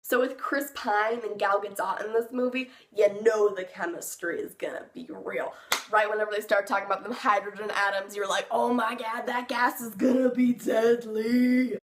So with Chris Pine and Gal Gadot in this movie, you know the chemistry is gonna be real. Right whenever they start talking about them hydrogen atoms, you're like, oh my god, that gas is gonna be deadly.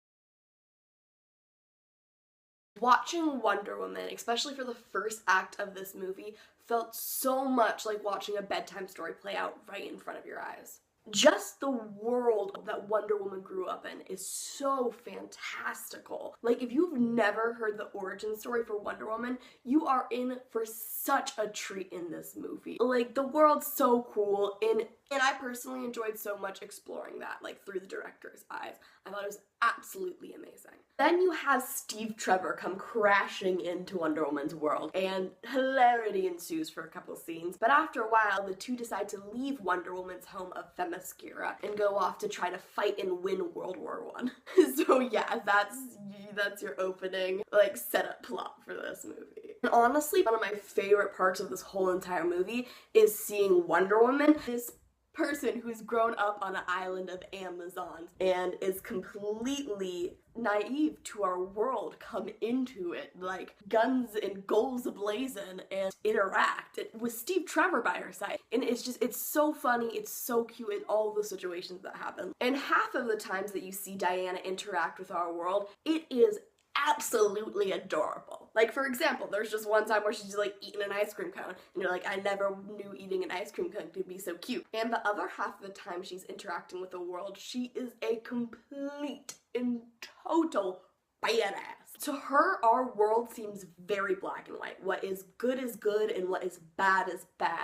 Watching Wonder Woman, especially for the first act of this movie, felt so much like watching a bedtime story play out right in front of your eyes. Just the world that Wonder Woman grew up in is so fantastical. Like, if you've never heard the origin story for Wonder Woman, you are in for such a treat in this movie. Like, the world's so cool, and I personally enjoyed so much exploring that, like, through the director's eyes. I thought it was absolutely amazing. Then you have Steve Trevor come crashing into Wonder Woman's world, and hilarity ensues for a couple scenes, but after a while, the two decide to leave Wonder Woman's home of Themyscira and go off to try to fight and win World War I. So yeah, that's your opening, like, setup plot for this movie. And honestly, one of my favorite parts of this whole entire movie is seeing Wonder Woman, this person who's grown up on an island of Amazons and is completely naive to our world, come into it like guns and goals ablazing and interact with Steve Trevor by her side. And it's so funny, it's so cute in all the situations that happen. And half of the times that you see Diana interact with our world, it is absolutely adorable. Like, for example, there's just one time where she's like eating an ice cream cone and you're like, I never knew eating an ice cream cone could be so cute. And the other half of the time she's interacting with the world, she is a complete and total badass. To her, our world seems very black and white. What is good and what is bad.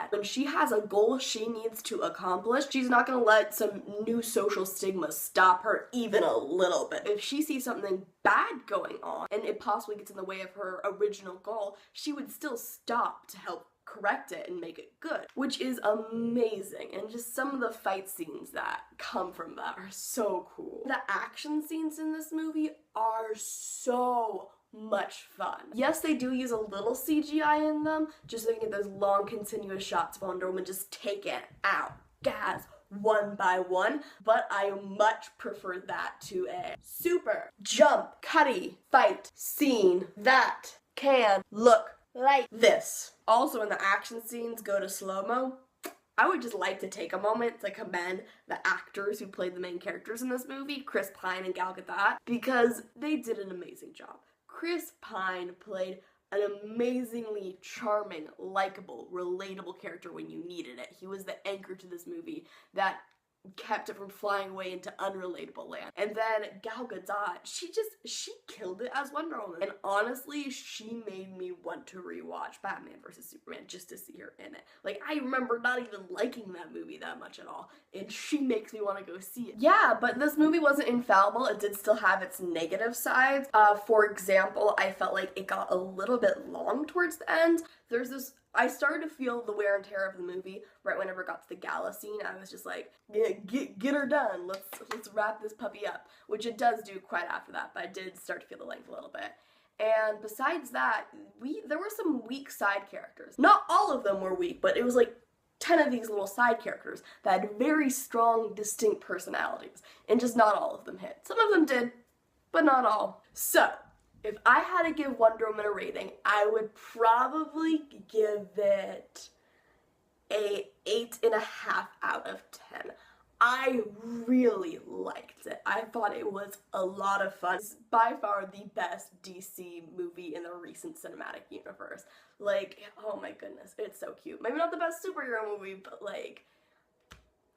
When she has a goal she needs to accomplish, she's not gonna let some new social stigma stop her even a little bit. If she sees something bad going on and it possibly gets in the way of her original goal, she would still stop to help correct it and make it good, which is amazing. And just some of the fight scenes that come from that are so cool. The action scenes in this movie are so much fun. Yes, they do use a little CGI in them, just so you can get those long continuous shots of Wonder Woman just taking out guys one by one, but I much prefer that to a super jump, cutty fight scene that can look like this. Also, when the action scenes go to slow-mo, I would just like to take a moment to commend the actors who played the main characters in this movie, Chris Pine and Gal Gadot, because they did an amazing job. Chris Pine played an amazingly charming, likable, relatable character when you needed it. He was the anchor to this movie that kept it from flying away into unrelatable land. And then Gal Gadot, she killed it as Wonder Woman. And honestly, she made me want to rewatch Batman vs. Superman just to see her in it. Like, I remember not even liking that movie that much at all, and she makes me want to go see it. Yeah, but this movie wasn't infallible. It did still have its negative sides. For example, I felt like it got a little bit long towards the end. I started to feel the wear and tear of the movie right whenever it got to the gala scene. I was just like, yeah, get her done. Let's wrap this puppy up, which it does do quite after that, but I did start to feel the length a little bit. And besides that, there were some weak side characters. Not all of them were weak, but it was like 10 of these little side characters that had very strong, distinct personalities, and just not all of them hit. Some of them did, but not all. So, if I had to give Wonder Woman a rating, I would probably give it a 8.5 out of 10. I really liked it. I thought it was a lot of fun. It's by far the best DC movie in the recent cinematic universe. Like, oh my goodness, it's so cute. Maybe not the best superhero movie, but like,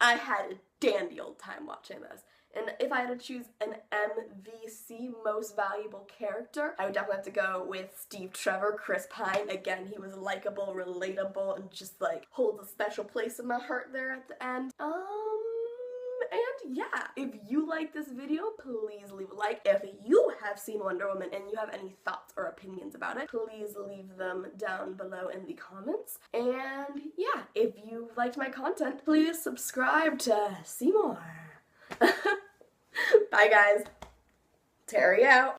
I had a dandy old time watching this. And if I had to choose an MVC, most valuable character, I would definitely have to go with Steve Trevor, Chris Pine. Again, he was likable, relatable, and just like holds a special place in my heart there at the end. And yeah, if you like this video, please leave a like. If you have seen Wonder Woman and you have any thoughts or opinions about it, please leave them down below in the comments. And yeah, if you liked my content, please subscribe to see more. Bye guys. Terry out.